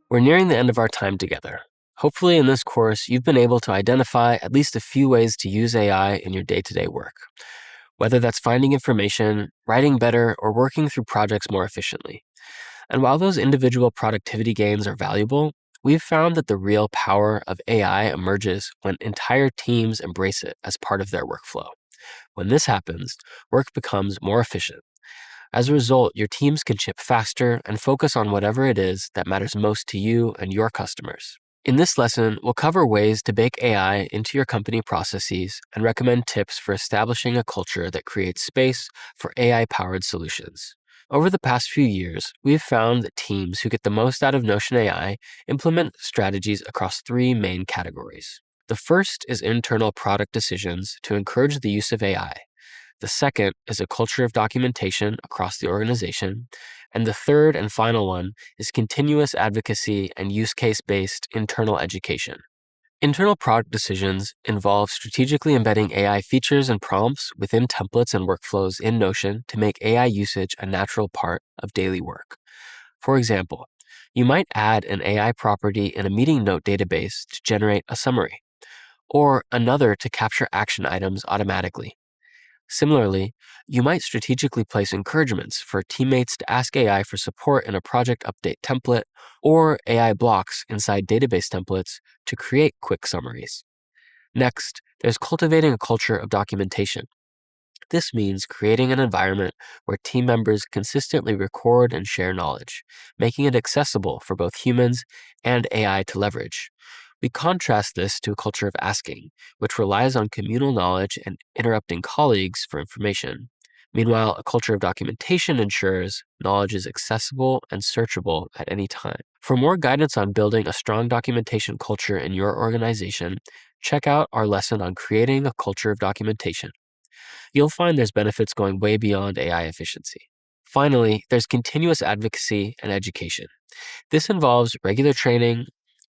We're nearing the end of our time together. Hopefully in this course, you've been able to identify at least a few ways to use AI in your day-to-day work, whether that's finding information, writing better, or working through projects more efficiently. And while those individual productivity gains are valuable, we've found that the real power of AI emerges when entire teams embrace it as part of their workflow. When this happens, work becomes more efficient. As a result, your teams can ship faster and focus on whatever it is that matters most to you and your customers. In this lesson, we'll cover ways to bake AI into your company processes and recommend tips for establishing a culture that creates space for AI-powered solutions. Over the past few years, we've found that teams who get the most out of Notion AI implement strategies across three main categories. The first is internal product decisions to encourage the use of AI. The second is a culture of documentation across the organization. And the third and final one is continuous advocacy and use case-based internal education. Internal product decisions involve strategically embedding AI features and prompts within templates and workflows in Notion to make AI usage a natural part of daily work. For example, you might add an AI property in a meeting note database to generate a summary, or another to capture action items automatically. Similarly, you might strategically place encouragements for teammates to ask AI for support in a project update template or AI blocks inside database templates to create quick summaries. Next, there's cultivating a culture of documentation. This means creating an environment where team members consistently record and share knowledge, making it accessible for both humans and AI to leverage. We contrast this to a culture of asking, which relies on communal knowledge and interrupting colleagues for information. Meanwhile, a culture of documentation ensures knowledge is accessible and searchable at any time. For more guidance on building a strong documentation culture in your organization, check out our lesson on creating a culture of documentation. You'll find there's benefits going way beyond AI efficiency. Finally, there's continuous advocacy and education. This involves regular training,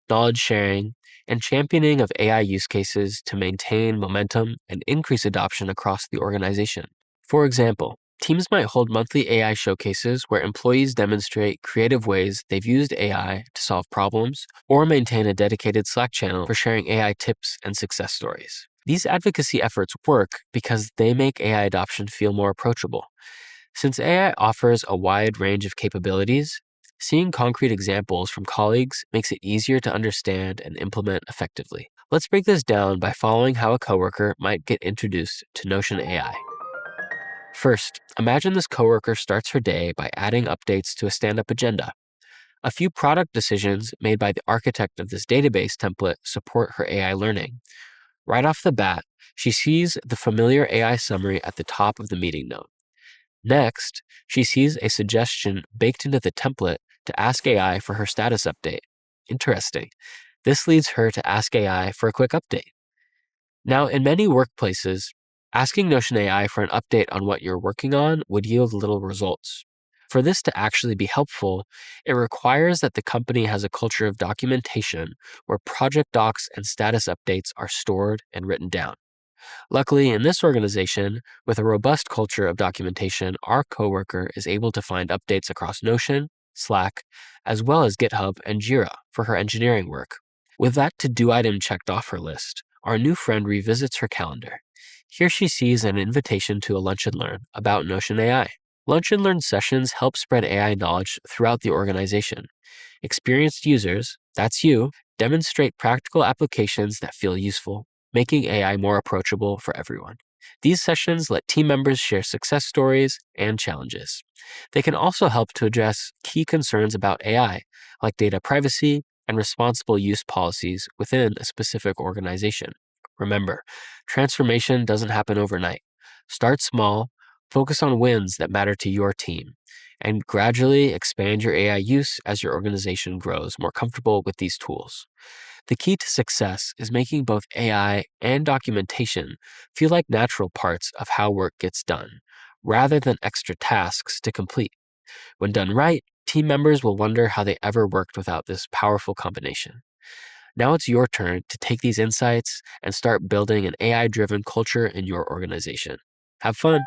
knowledge sharing, and championing of AI use cases to maintain momentum and increase adoption across the organization. For example, teams might hold monthly AI showcases where employees demonstrate creative ways they've used AI to solve problems, or maintain a dedicated Slack channel for sharing AI tips and success stories. These advocacy efforts work because they make AI adoption feel more approachable. Since AI offers a wide range of capabilities, seeing concrete examples from colleagues makes it easier to understand and implement effectively. Let's break this down by following how a coworker might get introduced to Notion AI. First, imagine this coworker starts her day by adding updates to a stand-up agenda. A few product decisions made by the architect of this database template support her AI learning. Right off the bat, she sees the familiar AI summary at the top of the meeting note. Next, she sees a suggestion baked into the template to ask AI for her status update. Interesting. This leads her to ask AI for a quick update. Now, in many workplaces, asking Notion AI for an update on what you're working on would yield little results. For this to actually be helpful, it requires that the company has a culture of documentation where project docs and status updates are stored and written down. Luckily, in this organization, with a robust culture of documentation, our coworker is able to find updates across Notion, Slack, as well as GitHub and Jira for her engineering work. With that to-do item checked off her list, our new friend revisits her calendar. Here she sees an invitation to a Lunch and Learn about Notion AI. Lunch and Learn sessions help spread AI knowledge throughout the organization. Experienced users, that's you, demonstrate practical applications that feel useful, making AI more approachable for everyone. These sessions let team members share success stories and challenges. They can also help to address key concerns about AI, like data privacy and responsible use policies within a specific organization. Remember, transformation doesn't happen overnight. Start small, focus on wins that matter to your team, and gradually expand your AI use as your organization grows more comfortable with these tools. The key to success is making both AI and documentation feel like natural parts of how work gets done, rather than extra tasks to complete. When done right, team members will wonder how they ever worked without this powerful combination. Now it's your turn to take these insights and start building an AI-driven culture in your organization. Have fun!